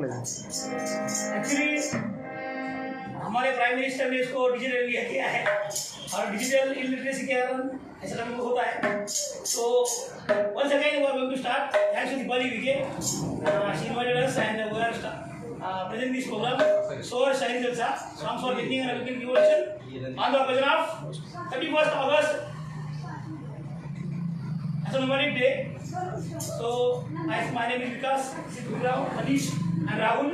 Actually हमारे prime minister ने इसको डिजिटल इंडिया किया है और डिजिटल इलिटरेसी के कारण ऐसा काम होता है। तो once again we are going to start. Thanks to Deepali Vijay, she invited us and we are presenting this program. So Shahid Jalsa, songs for beginning and awakening devotion on the occasion of 31st August as a Memorial Day. So my name is Vikas, Siddhurao, Anish and Rahul.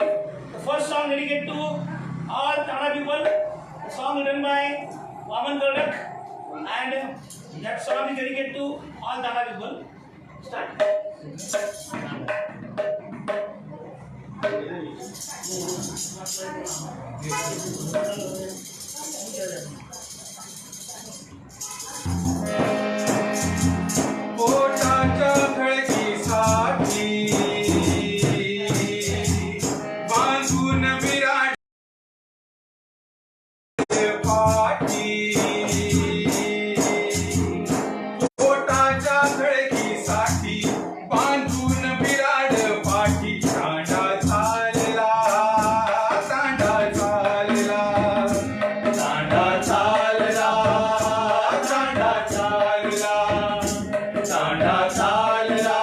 The first song dedicated to all Tana people, the song written by Vaman Kardak, and that song is dedicated to all Tana people. Start. पोटाच्या खळगीसाठी बांधून विराट पाठी, पोटाच्या खळगीसाठी बांधून विराट पाठी, तांडा चालला, तांडा चालला, तांडा चालला, तांडा चालला, तांडा चालला,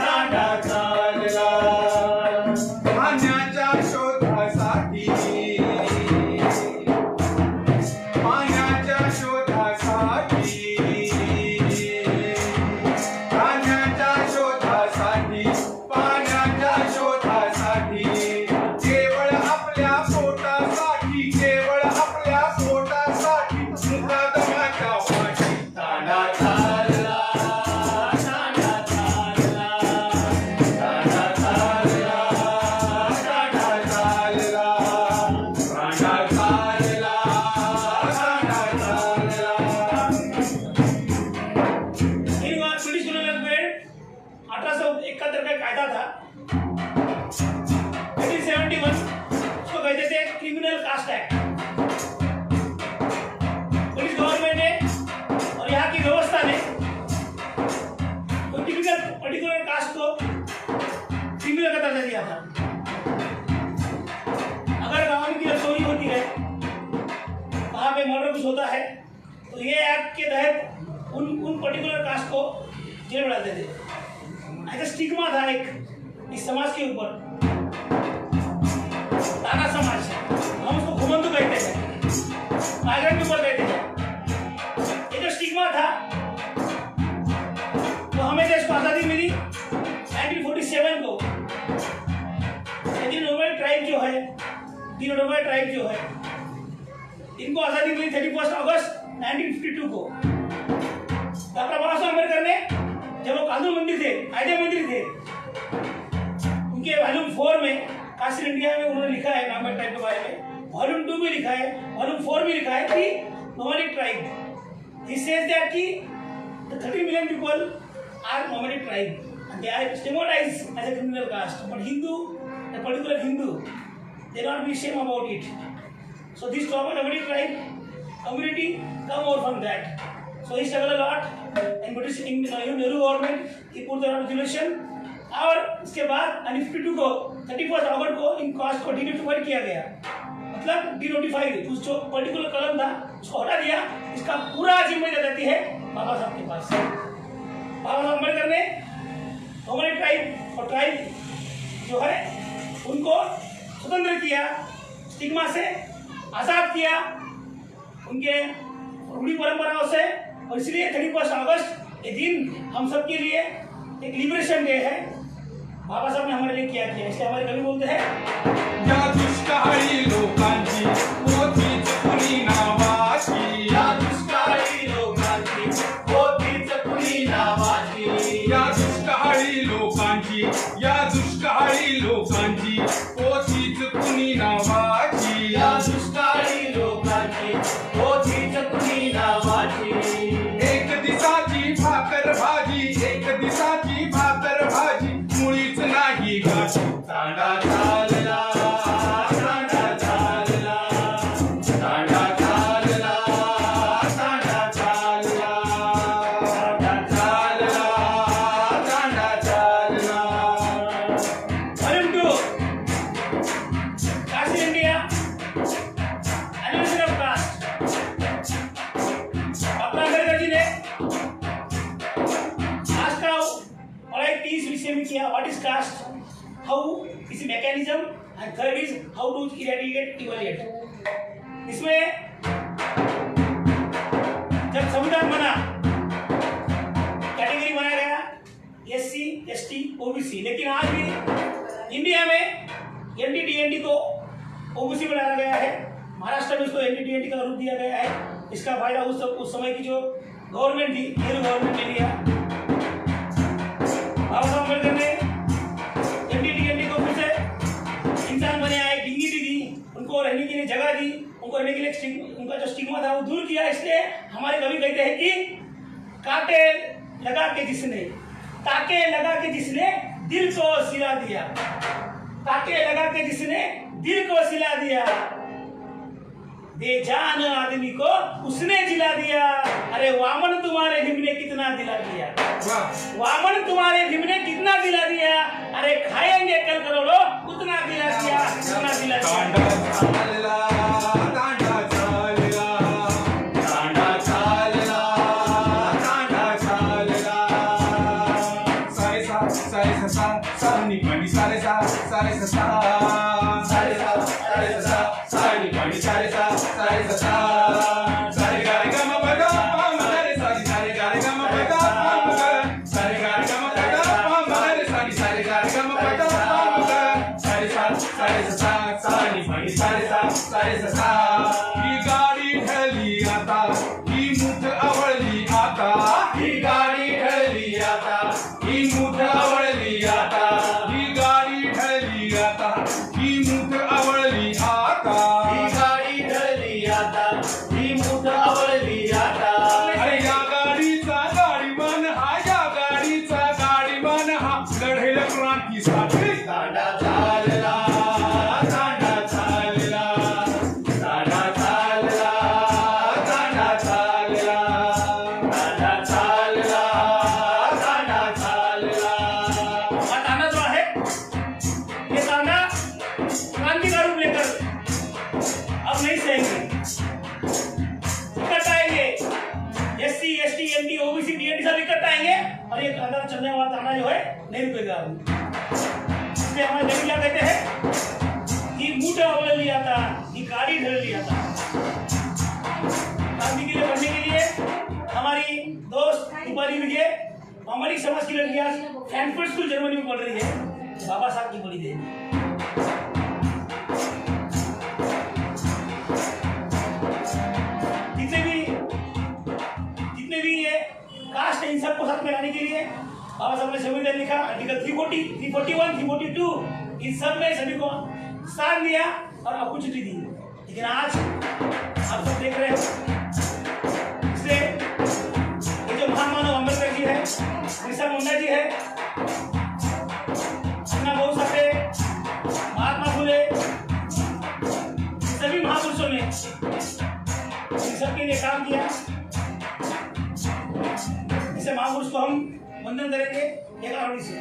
तांडा चालला, पाण्याच्या शोधासाठी, पाण्याच्या शोधासाठी, पाण्याच्या शोधासाठी, पाण्याच्या शोधासाठी, केवळ आपल्या पोटासाठी, केवळ आपल्या पोटासाठी, मुकादमाच्या वाटी, तांडा चालला, तांडा चालला, तांडा चालला, तांडा चालला, तांडा चालला, तांडा चालला. इन ब्रिटिश कॉलोनियल में 1871 का कायदा था 1871, उसको कहते थे criminal caste act. British government ने और यहाँ की व्यवस्था ने पर्टिकुलर कास्ट को क्रिमिनल का दर्जा दिया था। अगर गांव की रसोई होती है, वहाँ पे मर्डर कुछ होता है, तो ये एक्ट के तहत उन पर्टिकुलर कास्ट को जेल में डालते थे। ऐसा स्टिग्मा था एक इस समाज के ऊपर, ताना समाज, हम उसको घुमंतु कहते हैं, माइग्रेंट पीपल कहते हैं। ये जो स्टिग्मा था, तो हमें देश को आज़ादी मिली 1947 को। लेकिन नोबेल ट्राइब जो है, तीन नोबेल ट्राइब जो है, इनको आज़ादी मिली 31 अगस्त 1952 को। डॉक्टर बाबा साहब अम्बेडकर ने जब वो कानून मंत्री थे, कायदे मंत्री थे, उनके वॉल्यूम 4 में कास्ट इंडिया में उन्होंने लिखा है नॉर्मल ट्राइब के बारे में, वॉल्यूम 2 में लिखा है, वॉल्यूम 4 में लिखा है कि nomadic tribe, he says that कि the 30 million people are nomadic tribe and they are stigmatized as a criminal caste, but Hindu, a particular Hindu, they not be shame about it. So this nomadic tribe community come out from that. So he struggled a lot and British Nehru government he put the resolution और इसके बाद 1952 को 31 अगस्त को इन cast को denotified किया गया, मतलब denotified, उस जो पर्टिकुलर कलम था उसको हटा दिया। इसका पूरा जिम्मेदारी रहती है बाबा साहब के पास। बाबा साहब अम्बेडकर ने नोमैडिक ट्राइब और ट्राइब जो है उनको स्वतंत्र किया, स्टिग्मा से आज़ाद किया, उनके रूढ़ी परंपराओं से, और इसलिए 31 अगस्त ये दिन हम सब के लिए एक लिबरेशन डे है। बाबा साहब ने हमारे लिए क्या किया, इसलिए हमारे कवि बोलते हैं, या दुष्काळी लोकांची पोथीच कुणी नावाची, या दुष्काळी लोकांची पोथीच कुणी नावाची, या दुष्काळी लोकांची, या दुष्काळी लोकांची पोथीच कुणी नावाची, या दुष्काळी लोकांची पोथीच कुणी नावाची, एक दिसाची भाकर भाजी, एक दिसाची भाकर भाजी, मुळीच नाही गाठी, तांडा चालला, तांडा चालला, तांडा चालला, तांडा चालला, तांडा चालला, तांडा चालला. Volume 2 how its mechanism, and third is how to evaluate. इसमें जब संविधान बना, कैटेगरी बनाया गया SC, ST, OBC, लेकिन आज भी इंडिया में NDDND को OBC बनाया गया है। महाराष्ट्र में उसको NDDND का रूप दिया गया है। इसका फायदा उस समय की जो गवर्नमेंट थी, नेहरू गवर्नमेंट ने लिया। बाबा साहब अम्बेडकर ने NDDND को फिर से इंसान बनाया, एक डिग्निटी दी, उनको रहने के लिए जगह दी, उनको रहने के लिए उनका जो स्टिग्मा था वो दूर किया। इसलिए हमारे कवि कहते हैं कि कांटे लगा के जिसने, ताके लगा के जिसने दिल को सिला दिया, ताके लगा के जिसने दिल को सिला दिया, बेजान आदमी को उसने जिला दिया। अरे वामन तुम्हारे भीम ने कितना दिला दिया, वामन तुम्हारे भीम ने कितना दिला दिया। अरे खाएंगे कल करोड़ों, उतना दिला दिया, उतना दिला दिया। ही गाडी ढळली आता, ही मूठ आवळली आता, ही गाडी ढळली आता, ही मूठ आवळली आता, ही गाडी ढळली आता, ही मूठ आवळली आता, ही गाडी ढळली आता, ही मूठ आवळली आता। अरे या गाडीचा गाडीवान हा, या गाडीचा गाडीवान हा, लढेल क्रांतीसाठी। दांडा चालला, दांडा चालला, दांडा चालला, दांडा चालला, दांडा चालला, दांडा चालला। हा ताना जो आहे, ये ताना क्रांति का रूप लेकर अब नहीं सहेंगे, इकट्ठा आएंगे। SC, ST, ND, OBC, DND सब इकट्ठा आएंगे और ये लगातार चलने वाला ताना जो है नहीं रुकेगा। इसलिए हमारे कवि क्या कहते हैं कि मूठ अवल लिया था, ये गाड़ी ढल लिया था। क्रांति के लिए बढ़ने के लिए हमारी दोस्त रूपाली विजय हमारी समाज की लड़कियां फ्रैंकफर्ट स्कूल जर्मनी में पढ़ रही है, बाबा साहब की बड़ी देन। जितने भी ये कास्ट है, इन सबको साथ में लाने के लिए बाबा साहब ने संविधान लिखा, आर्टिकल 340, 341, 342, इन सब में सभी को स्थान दिया और अपॉर्चुनिटी दी। लेकिन आज आप सब देख रहे हो, इसलिए ये जो महान मानव अम्बेडकर जी है, बिरसा मुंडा जी है, अन्ना बहुत सारे महात्मा फुले, सभी महापुरुषों ने इन सबके लिए काम किया। इसे महापुरुष को हम वंदन करेंगे एक आरती से।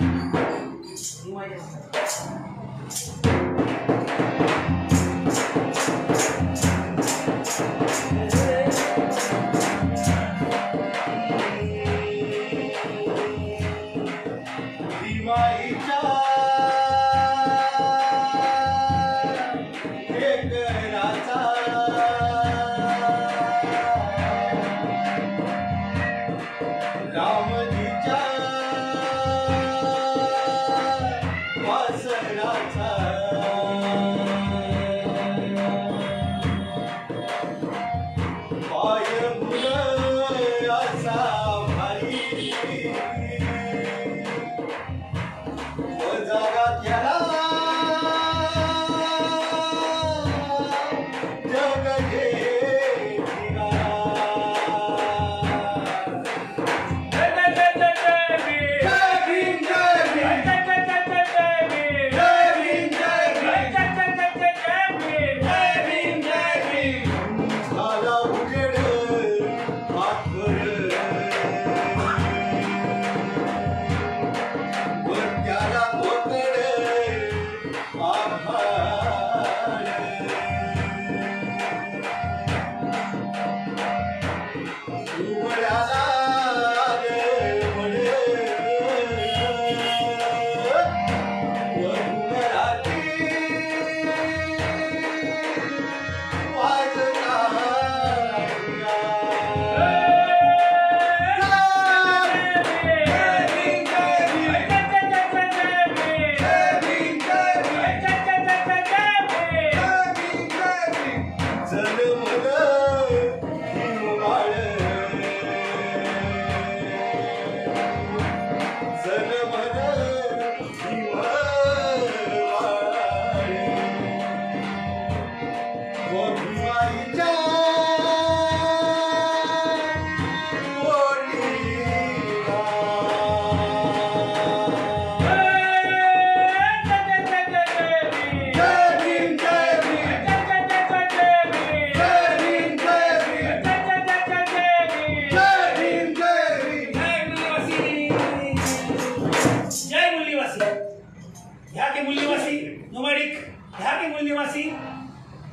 निवासी नोमैडिक, यहाँ के मूल निवासी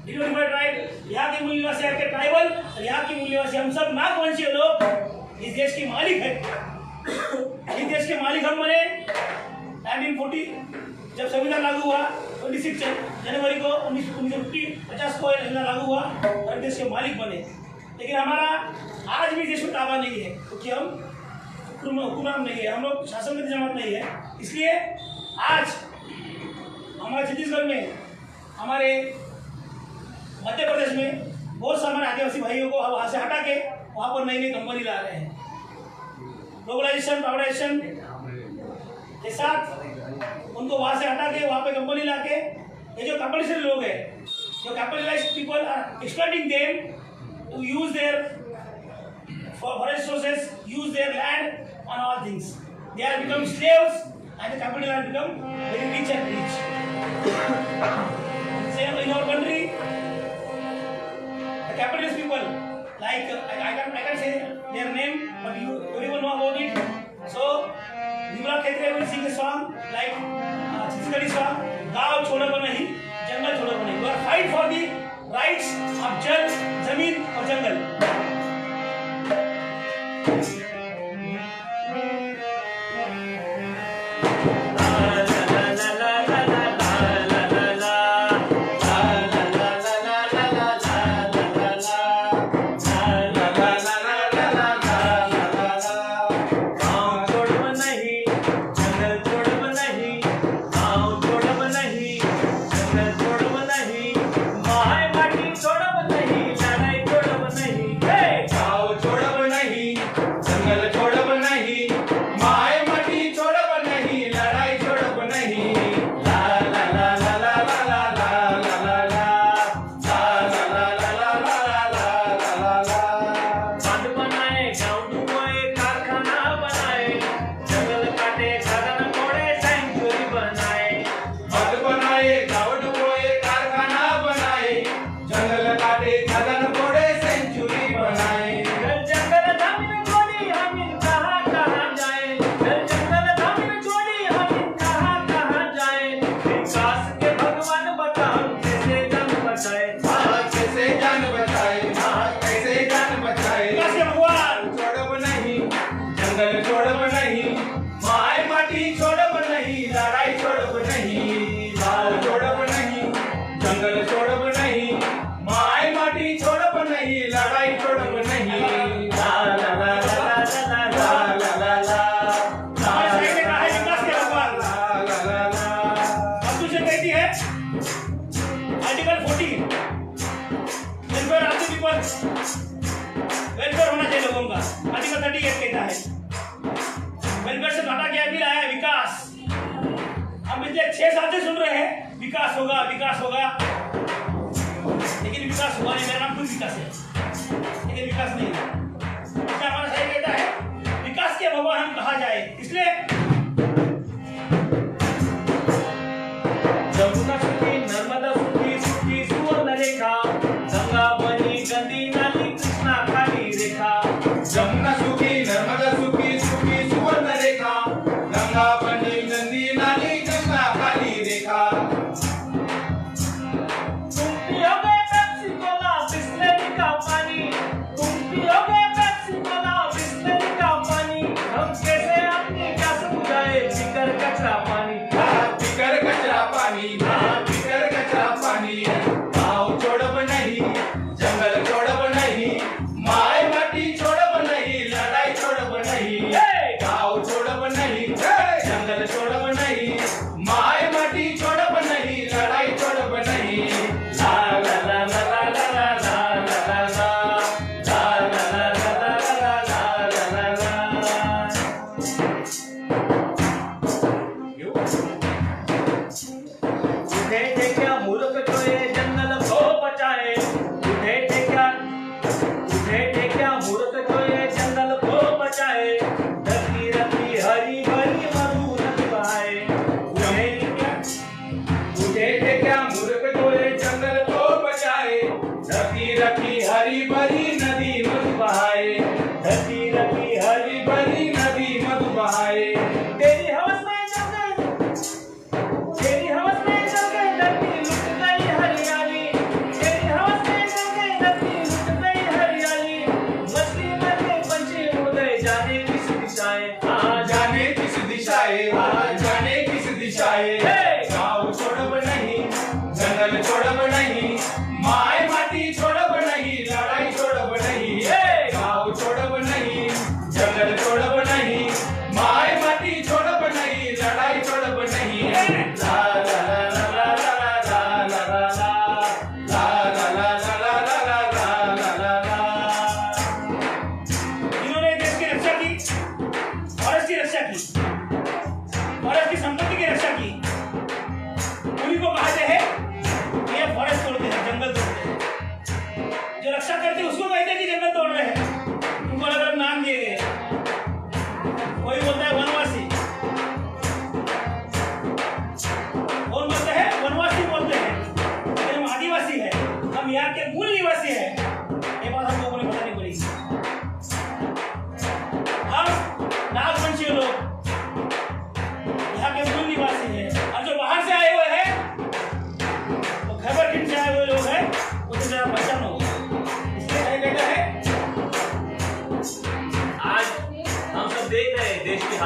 डिनोटिफाइड ट्राइब, यहाँ के मूल निवासी आपके ट्राइबल, और यहाँ के मूल निवासी हम सब नागवंशीय लोग इस देश के मालिक हैं। इस देश के मालिक हम बने 1940 जब संविधान लागू हुआ, 26 जनवरी को 1950 को संविधान लागू हुआ और देश के मालिक बने। लेकिन हमारा आज भी देश में ताबा नहीं है, क्योंकि हम हुक्मरान नहीं है, हम लोग शासन में जमात नहीं है। इसलिए आज हमारे छत्तीसगढ़ में, हमारे मध्य प्रदेश में बहुत से हमारे आदिवासी भाइयों को वहाँ से हटा के वहाँ पर नई नई कंपनी ला रहे हैं। ग्लोबलाइजेशन, प्राइवेटाइजेशन के साथ उनको वहाँ से हटा के वहाँ पे कंपनी ला के, ये जो कैपिटलिस्ट लोग हैं, जो capitalised people are exploiting them to use their forest resources, use their land on all things. They are become slaves and the capital are become very rich and rich. Same in our country, the capitalist people, like I can say their name, but you everyone know about it. So Nimrod Khetre will sing a song like Chhattisgarhi song, "गाँव छोड़ो नहीं, जंगल छोड़ो नहीं." We are fight for the rights of जल, जमीन और जंगल. Welfare होना चाहिए लोगों का, आर्टिकल 38 कहता है। वेलफेयर से घटा क्या भी आया है विकास। हम पिछले 6 साल से सुन रहे हैं विकास होगा, विकास होगा, लेकिन विकास हुआ नहीं। मेरा नाम खुद विकास है, लेकिन विकास नहीं है। अच्छा, हमारा सही कहता है विकास के भगवान हम कहा जाए। इसलिए जमुना सुखी, नर्मदा सुखी, सुखी सुवर्ण रेखा, गंगा बनी गंदी नाली, कृष्णा काली रेखा। जमुना सुखी, नर्मदा सुखी, सुखी सुवर्ण रेखा, गंगा बनी गंदी नाली, कृष्णा काली रेखा। तुम पियोगे पेप्सी कोला, बिस्लेरी का पानी, तुम पियोगे पेप्सी कोला, बिस्लेरी का पानी। हम कैसे अपनी प्यास बुझाए, पीकर कचरा पानी, पीकर कचरा पानी, पीकर कचरा पानी। गाँव छोड़ब नहीं, जंगल छोड़ब नहीं, माय माटी छोड़ब नहीं, लड़ाई छोड़ब नहीं। गाँव छोड़ब नहीं, जंगल छोड़ब नहीं, माय माटी छोड़ब नहीं, लड़ाई छोड़ब नहीं। ला ला ला ला ला ला ला ला ला ला ला ला ला ला ला ला। उठे थे क्या मूर्ख जो ये जंगल को बचाए, उठे थे क्या मूर्ख जो ये जंगल को बचाए। रखी रखी हरी भरी मधुर बहाए, उठे थे क्या मूर्ख जो ये जंगल को बचाए। रखी रखी हरी भरी नदी मधु बहाए, रखी रखी हरी भरी नदी मधु बहाए। तेरी हवस में जंगल, तेरी हवस में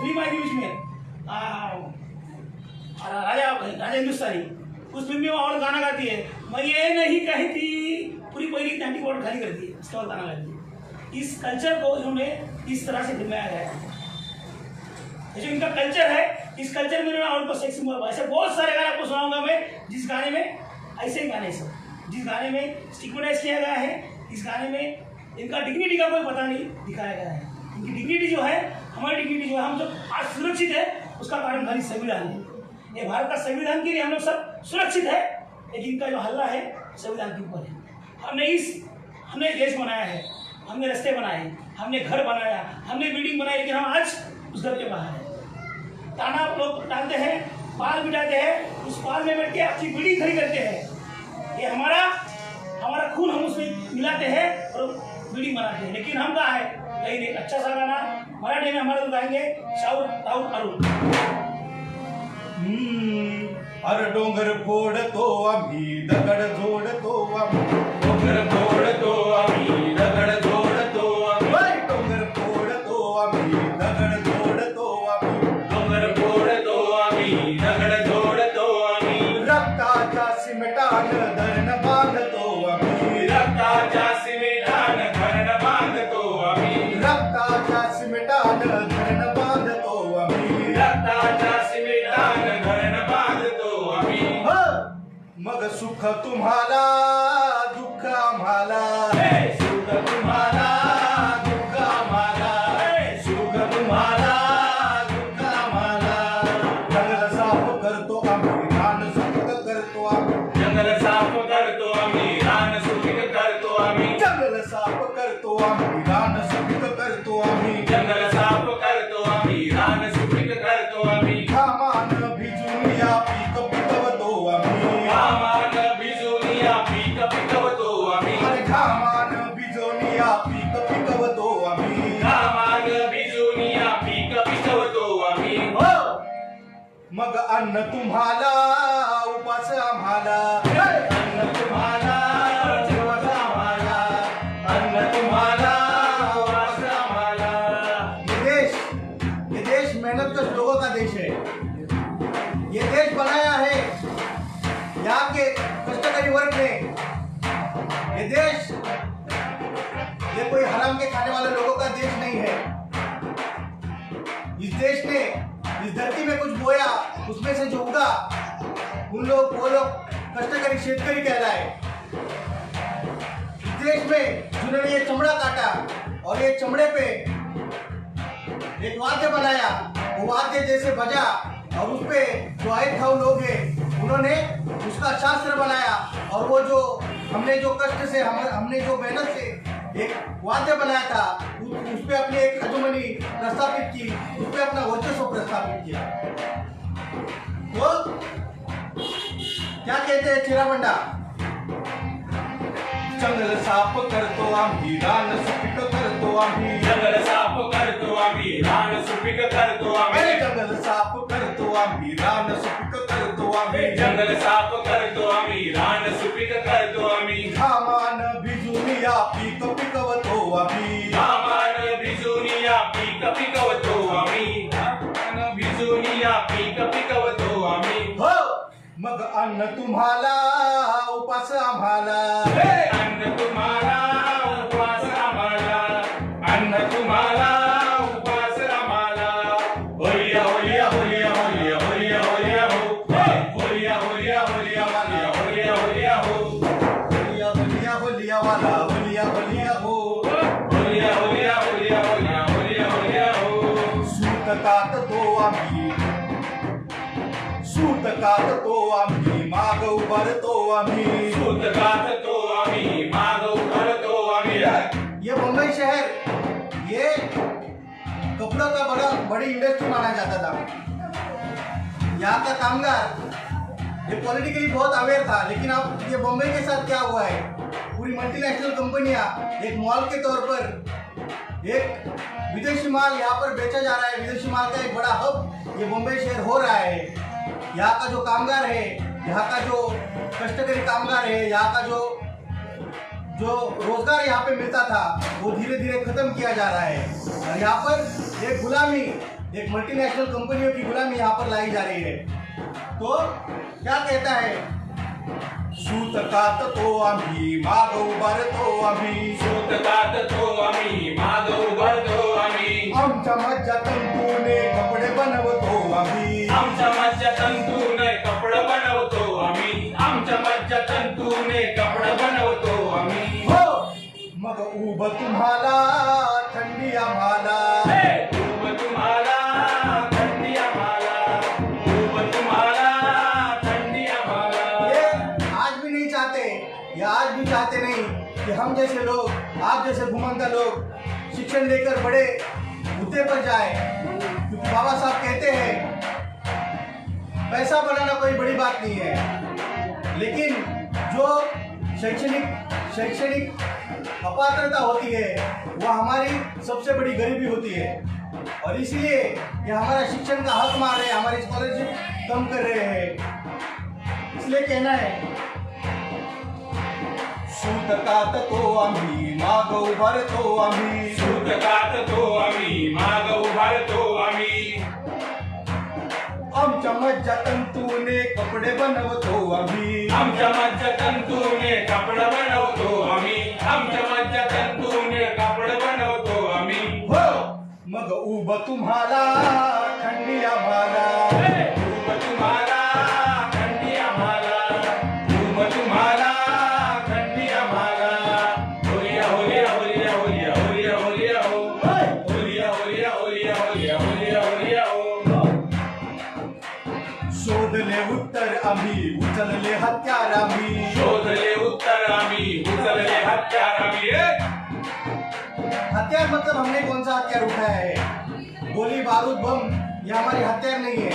फिल्म आई थी उसमें राजा राजा हिंदुस्तानी, उस फिल्म में और गाना गाती है, मैं ये नहीं कहती, पूरी पहली 90 वोट खाली करती है, उसका और गाना गाती है। इस कल्चर को इन्होंने इस तरह से फिल्माया गया है। जो इनका कल्चर है, इस कल्चर में इन्होंने और को सेक्सी मूव, ऐसे बहुत सारे गाने आपको सुनाऊंगा मैं, जिस गाने में ऐसे ही गाने सब, जिस गाने में स्टिग्मेटाइज किया गया है, इस गाने में इनका डिग्निटी का कोई पता नहीं दिखाया गया है। इनकी डिग्निटी जो है, हमारी डिग्निटी जो है, हम जो आज सुरक्षित है, उसका कारण खाली संविधान है। ये भारत का संविधान के लिए हम लोग सब सुरक्षित है, लेकिन इनका जो हल्ला है संविधान के ऊपर है। हमने देश बनाया है, हमने रास्ते बनाए, हमने घर बनाया, हमने बिल्डिंग बनाई, लेकिन हम आज उस घर के बाहर है। ताना लोग डालते हैं, पाल बिठाते हैं, उस पाल में बैठ के अच्छी बिल्डिंग खड़ी करते हैं। ये हमारा खून हम उसमें मिलाते हैं और बिल्डिंग बनाते हैं, लेकिन हम कहाँ है? नहीं, एक अच्छा सा गाना मराठी में हमारे लोग गाएंगे, शाहरुख राहुल अरुण। अरे डोंगर फोडतो आम्ही, दगड जोडतो आम्ही, डोंगर फोडतो आम्ही, दगड जोडतो आम्ही, डोंगर फोडतो आम्ही, दगड जोडतो आम्ही, डोंगर फोडतो आम्ही, दगड जोडतो आम्ही, रक्ताच्या सिमेटानं धरण बांधतो आम्ही, रक्ताच्या सिमेटानं धरण बांधतो आम्ही, रक्ताच्या सिमेटानं धरण बांधतो आम्ही, रक्ताच्या सिमेटानं धरण बांधतो आम्ही। मग सुख तुम्हाला, दुःख आम्हाला, सुख तुम्हाला, दुःख आम्हाला, सुख तुम्हाला, दुःख आम्हाला। जंगल साफ करतो आम्ही, रान सुपीक करतो आम्ही, जंगल साफ करतो आम्ही, रान सुपीक करतो आम्ही, जंगल साफ करतो आम्ही, रान सुपीक करतो आम्ही, जंगल साफ करतो आम्ही, रान सुपीक करतो आम्ही। घामान भिजून या पीक पिकवतो आम्ही, घामान भिजून या पीक पिकवतो आम्ही, अरे घामान भिजून या पीक पिकवतो आम्ही, घामान भिजून या पीक पिकवतो आम्ही। मग अन्न तुम्हाला, उपास आम्हाला, अन्न तुम्हाला, उपास आम्हाला, अन्न तुम्हाला, उपास आम्हाला। ये देश मेहनत कश लोगों का देश है। ये देश बनाया है यहाँ के कष्टकारी वर्ग ने। ये देश, ये कोई हराम के खाने वाले लोगों का देश नहीं है। इस देश ने इस धरती में कुछ बोया, उसमें से जो उगा, वो लोग कष्टकारी शेतकरी कहलाए। इस देश में जिन्होंने ये चमड़ा काटा और ये चमड़े पे एक वाद्य बनाया, वो वाद्य जैसे बजा और उस पे जो आए खाऊ लोग हैं, उन्होंने उसका शास्त्र बनाया, और वो जो हमने जो कष्ट से हमने जो मेहनत से एक वाद्य बनाया था, उस पे अपनी एक हजमनी प्रस्थापित की, उस पे अपना वर्चस्व प्रस्थापित किया। तो क्या कहते हैं चिराबंडा? जंगल साफ करतो आम्ही, रान सुपीक करतो आम्ही, जंगल साफ करतो आम्ही, रान सुपीक करतो आम्ही, जंगल साफ करतो आम्ही, रान सुपीक करतो आम्ही, जंगल साफ करतो आम्ही, रान सुपीक करतो आम्ही। घामान भिजून या पीक पिकवतो आम्ही, घामान भिजून या पीक पिकवतो आम्ही, घामान भिजून या पीक पिकवतो आम्ही। मग अन्न तुम्हाला, उपास आम्हाला, अन्न तुम्हाला, उपास आम्हाला, अन्न तुम्हाला, उपास आम्हाला। होलिया होलिया होलिया होलिया होलिया होलिया हो, होलिया होलिया होलिया वाला होलिया होलिया हो, होलिया होलिया होलिया वाला होलिया होलिया हो, होलिया होलिया होलिया होलिया होलिया होलिया हो। सूतकात तो आम्ही, सूतकात तो आम्ही, माग उभारतो आम्ही, सूतकात तो आम्ही, माग उभारतो आम्ही। ये मुंबई शहर, ये कपड़ों का बड़ी इंडस्ट्री माना जाता था। यहाँ का कामगार ये पॉलिटिकली बहुत अवेयर था, लेकिन अब ये बम्बई के साथ क्या हुआ है, पूरी मल्टीनेशनल कंपनियां एक मॉल के तौर पर एक विदेशी माल यहाँ पर बेचा जा रहा है। विदेशी माल का एक बड़ा हब ये मुंबई शहर हो रहा है। यहाँ का जो कामगार है, यहाँ का जो कष्टकारी कामगार है, यहाँ का जो रोजगार यहाँ पे मिलता था, वो धीरे धीरे खत्म किया जा रहा है। और यहाँ पर एक गुलामी एक मल्टीनेशनल कंपनियों की गुलामी यहाँ पर लाई जा रही है। तो क्या कहता है, सूतकात तो आम्ही माग उभारतो आम्ही, सूतकात तो आम्ही माग उभारतो आम्ही, आमच्या मज्जा तंतूने कपडे बनवतो आम्ही, आमच्या मज्जा तंतूने कपडे बनवतो आम्ही, आमच्या मज्जा तंतूने कपडे बनवतो आम्ही. हो मग उभ तुम्हाला थंडी आम्हाला, ऊब तुम्हाला थंडी आम्हाला, ऊब तुम्हाला थंडी आम्हाला. ये आज भी नहीं चाहते, ये आज भी चाहते नहीं कि हम जैसे लोग, आप जैसे घुमंता लोग शिक्षण लेकर बड़े मुद्दे पर जाए, क्योंकि बाबा साहब कहते हैं पैसा बनाना कोई बड़ी बात नहीं है, लेकिन जो शैक्षणिक अपात्रता होती है वह हमारी सबसे बड़ी गरीबी होती है, और इसलिए ये हमारा शिक्षण का हक मार रहे हैं, हमारी स्कॉलरशिप कम कर रहे हैं. इसलिए कहना है, सूतकात तो आम्ही माग उभारतो आम्ही, सूतकात तो आम्ही माग उभारतो आम्ही, आमच्या मज्जा तंतूने कपडे बनवतो आम्ही, आमच्या मज्जा तंतूने कपडे बनवतो आम्ही, आमच्या मज्जा तंतूने कपडे बनवतो आम्ही. हो मग उभ तुम्हाला थंडी आम्हाला, ऊब तुम्हाला थंडी आम्हाला, ऊब तुम्हाला थंडी आम्हाला. होलिया होलिया होलिया होलिया होलिया होलिया हो, होलिया होलिया होलिया होलिया होलिया होलिया हो. शोधले उत्तर आम्ही उचलले हत्यार आम्ही, शोधले उत्तर आम्ही उचलले हत्यार आम्ही. हथियार मतलब हमने कौन सा हथियार उठाया है, गोली बारूद बम ये हमारे हथियार नहीं है.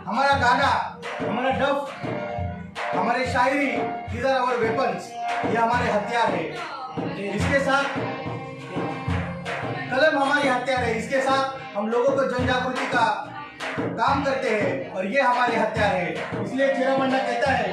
हमारा गाना, हमारा डफ, हमारे शायरी, these are our weapons, ये हमारे हथियार है. इसके साथ कलम हमारी हथियार है, इसके साथ हम लोगों को जन जागृति का काम करते हैं, और ये हमारे हथियार है. इसलिए चेरामंडा कहता है,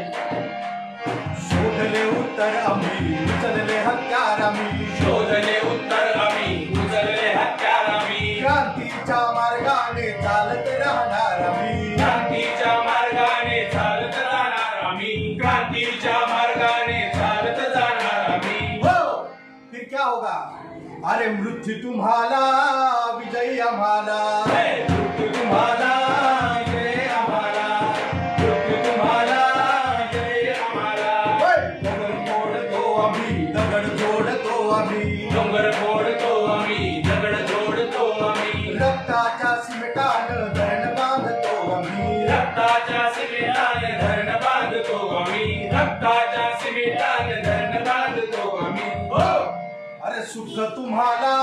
शोधले उत्तर आम्ही उचलले हत्यार आम्ही, शोधले उत्तर आम्ही उचलले हत्यार आम्ही, क्रांतीच्या मार्गाने चालत राहणार आम्ही, क्रांतीच्या मार्गाने चालत जाणार आम्ही, क्रांतीच्या मार्गाने चालत जाणार आम्ही. हो फिर क्या होगा, अरे मृत्यू तुम्हाला विजयी आम्हाला, मृत्यू तुम्हाला जय आम्हाला, मृत्यू तुम्हाला जय आम्हाला. दगड फोडतो आम्ही, दगड जोडतो आम्ही, डोंगर फोडतो आम्ही, दगड जोडतो आम्ही, रक्ताच्या सिमटानं धरण बांधतो आम्ही, रक्ताच्या सिमेंटाने धरण बांधतो आम्ही, रक्ताच्या सिमेंटाने धरण बांधतो आम्ही. हो अरे सुख तुम्हाला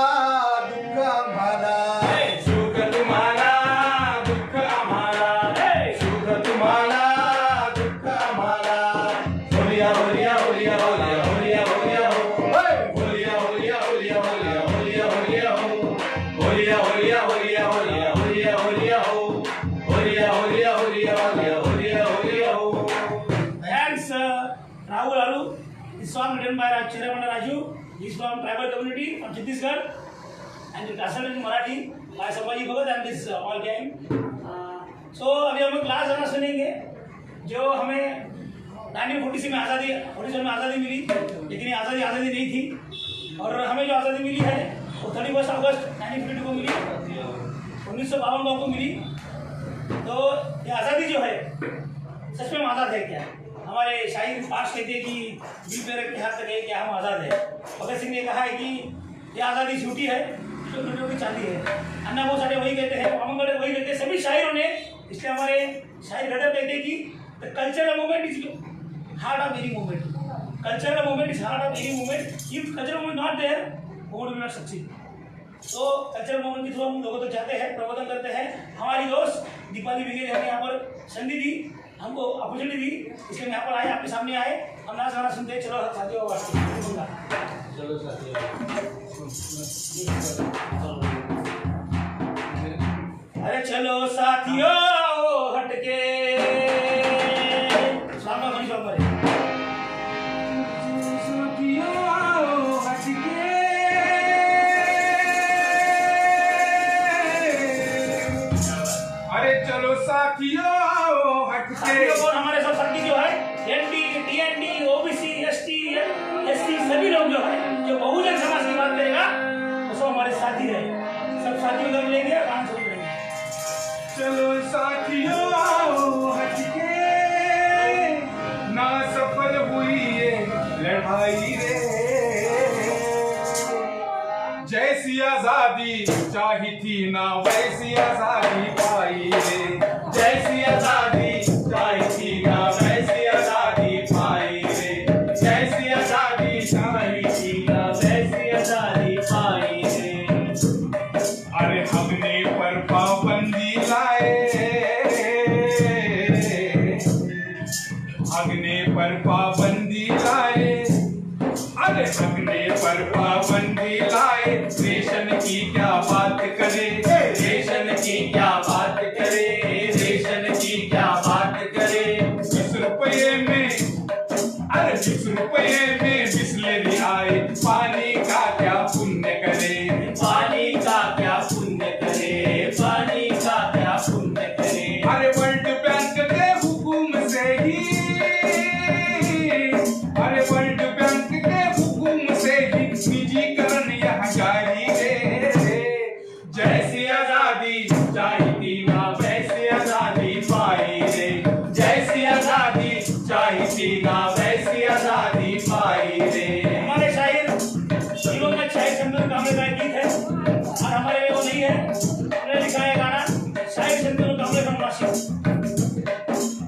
दुःख आम्हाला, सुख तुम्हाला दुःख आम्हाला, सुख तुम्हाला दुःख आम्हाला. होलिया होलिया होलिया होलिया होलिया होलिया हो, होलिया होलिया होलिया होलिया होलिया होलिया हो, होलिया होलिया होलिया होलिया होलिया होलिया हो, होलिया होलिया होलिया होलिया होलिया होलिया हो. Thanks, Rahul Aru. This song written by Chiramanda Raju. He's from tribal community from Chhattisgarh, and translated in Marathi by Sambhaji Bhagat and this all gang. So अभी हम क्लास गाना सुनेंगे जो हमें 1946 में आज़ादी 47 में आज़ादी मिली, लेकिन ये आज़ादी नहीं थी, और हमें जो आज़ादी मिली है वो 31 अगस्त 1952 को मिली, 1952 को मिली. तो ये आज़ादी जो है सच में हम आज़ाद है क्या? हमारे शाहीर पास कहते हैं कि दिल पे रख के हाथ रखे कि हम आज़ाद है. भगत सिंह ने कहा है कि ये आज़ादी झूठी है, जो टूटों की चांदी है. अन्ना बहुत सारे वही कहते हैं, अमंगल वही कहते हैं, सभी शायरों ने. इसलिए हमारे शायर गदर कहते हैं कि the cultural movement is heart of any movement. Cultural movement is heart of any movement. If cultural movement not there, movement will not succeed. तो कल्चरल मूवमेंट के थ्रू हम लोगों तक जाते हैं, प्रबोधन करते हैं. हमारी दोस्त दीपाली बिगे ने हमें यहाँ पर संधि दी, हमको अपॉर्चुनिटी दी, इसलिए यहाँ पर आए, आपके सामने आए, हम नाच गाना सुनते हैं. चलो साथियों, चलो साथियों. अरे चलो साथियों हटके सामने खड़ी शॉप पर चलो साथियों आओ हटके। साथियों कौन? हमारे सब साथी जो है एनडी, टीएनडी, ओबीसी, एसटी, एससी सभी लोग जो है जो बहुजन समाज की बात करेगा वो सब हमारे साथी है। सब साथियों को मिलेंगे और काम शुरू करेंगे। चलो साथियों आओ हटके, ना सफल हुई ये लड़ाई रे। जैसी आजादी चाही थी ना वैसी आजादी पाई रे। जैसी आजादी चाही थी ना वैसी आजादी पाई रे। जैसी आजादी चाही थी ना वैसी आजादी पाई रे। अरे हमने पर पाबंदी लाए, अगने पर पाबंदी लाए। अरे अगने पर पाबंदी लाए। रेशन की क्या बात करे, रेशन की क्या बात करे, रेशन की क्या बात करे। 20 रुपये में, अरे 20 रुपये में बिस्लेरी आए। पानी का क्या पुण्य करे, पानी का क्या पुण्य करे, पानी का क्या पुण्य करे। अरे वर्ल्ड बैंक के हुकुम से ही, अरे वर्ल्ड बैंक के हुकुम से ही निजीकरण यहाँ जारी है। जैसी आजादी चाहिए ना वैसी आजादी पाई रे। जैसी आजादी चाहिए ना वैसी आजादी पाई रे। हमारे शायर जीवन में शायर चंद्र कामले का एक गीत है और हमारे में वो नहीं है। हमने लिखा है गाना शायर चंद्र कामले का नासिक।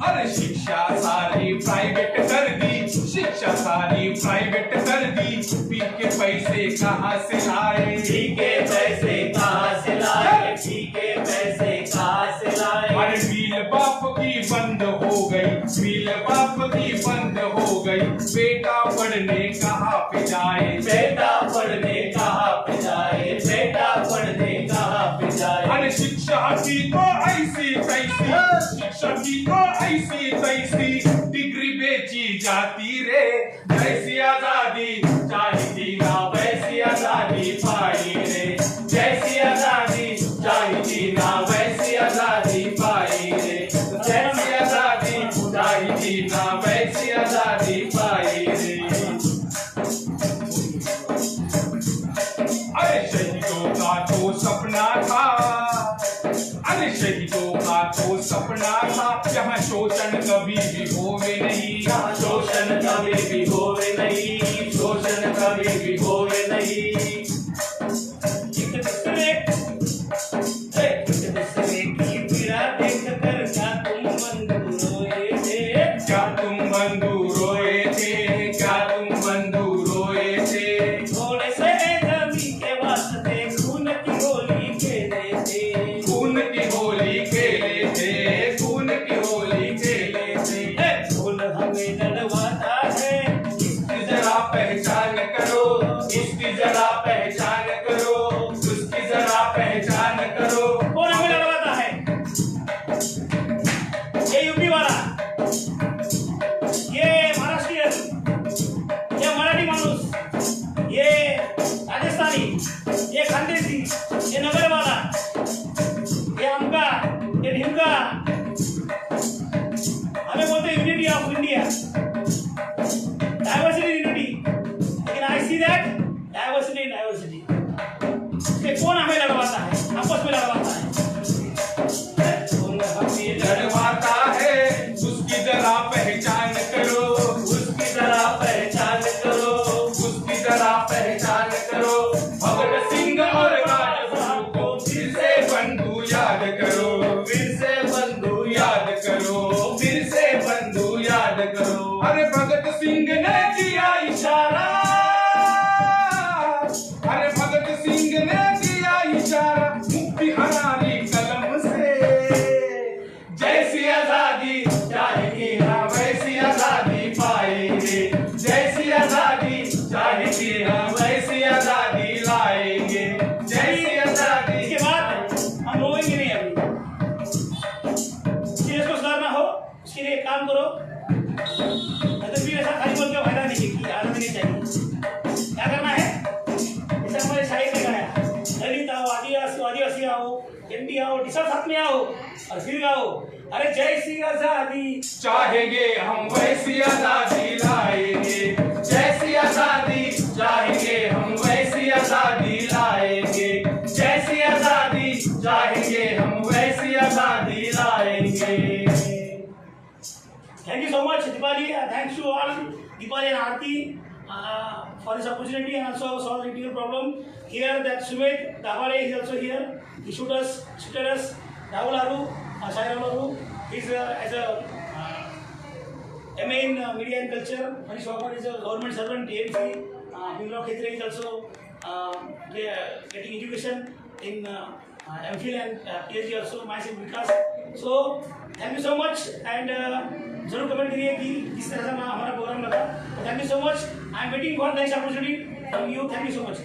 अरे शिक्षा सारी प्राइवेट कर दी, शिक्षा सारी प्राइवेट कर दी। पी के पैसे कहाँ से लाए, पी के पैसे कहाँ से लाए, पी के पैसे कहाँ से लाए। अरे मिल बाप की बंद हो गई, मिल बाप की बंद हो गई। बेटा पढ़ने कहाँ पे जाए, बेटा पढ़ने कहाँ पे जाए, बेटा पढ़ने कहाँ पे जाए। अरे शिक्षा की तो ऐसी तैसी, शिक्षा की तो ऐसी तैसी डिग्री बेची जाती रे। जैसी आजादी चाहिए ना वैसी आजादी पाई रे। जैसी आजादी चाहिए ना वैसी आजादी पाई रे। जैसी आजादी चाहिए ना वैसी आजादी पाई रे। अरे शहीदों का तो सपना था, अरे शहीदों का तो सपना था। यहाँ शोषण कभी भी होवे नहीं, यहाँ शोषण कभी भी होवे नहीं, शोषण कभी भी होवे नहीं। एक दूसरे की पीड़ा देखकर क्या तुम बंधु रोए थे, क्या तुम बंधु रोए थे, क्या तुम बंधु रोए थे। थोड़े से जमी के वास्ते खून की होली खेले थे, खून की होली खेले थे, खून की होली खेले थे। खून हमें लड़वाता है इसकी जरा पहचान करो, इसकी जरा पहचान करो, उसकी जरा पहचान करो। कौन हमें लड़वाता है? ये यूपी वाला, ये महाराष्ट्रियन, ये मराठी माणूस, ये राजस्थानी, ये खानदेशी, ये नगर वाला, ये अमका, ये ढिमका। हमें बोलते हैं unity of India, diversity unity. लेकिन I see that diversity in diversity. कौन हमें लड़वाता है? आपस में लड़वाता है। कौन हमें लड़वाता है उसकी जरा पहचान करो, उसकी जरा पहचान करो, उसकी जरा पहचान करो। भगत सिंह और राजगुरु को फिर से बंधु याद करो, फिर से बंधु याद करो, फिर से बंधु याद करो। अरे भगत सिंह ने किया इशारा, अरे भगत सिंह ने किया इशारा मुक्ति हमारी कलम से। जैसी आजादी चाहिए ना वैसी आजादी पाई रे। जैसी आजादी चाहिए ना वैसी आजादी लाएंगे। जैसी आजादी। इसके बाद हम रोएंगे नहीं। अभी देश को सुधारना हो उसके लिए काम करो। भी ऐसा खाली बोल के फायदा नहीं है कि आदमी नहीं चाहिए। क्या करना है? जैसे हमारे शाही ने गाया, दलित आओ, आदिवासी आओ, एमपी आओ, साथ हाथ में आओ और फिर गाओ, अरे जैसी आजादी चाहेंगे हम वैसी आजादी लाएंगे, जैसी आजादी चाहेंगे हम वैसी आजादी लाएंगे, जैसी आजादी चाहेंगे हम वैसी आजादी लाएंगे। Thank you so much, Deepali. Thanks to all, Deepali and Aarti, for this opportunity and also solve the technical problem. Here, that Sumit Davale is also here. He showed us Rahul Aru, Shahir Aru. He's as a MA in Media and Culture. Manish Wapar is a government servant, TMC. Bimrao Khetre is also getting education in MPhil and PhD also, myself Vikas. So, thank you so much and जरूर comment करिए कि किस तरह से हमारा programme लगा। Thank you so much. I am waiting for next opportunity from you. Thank you so much.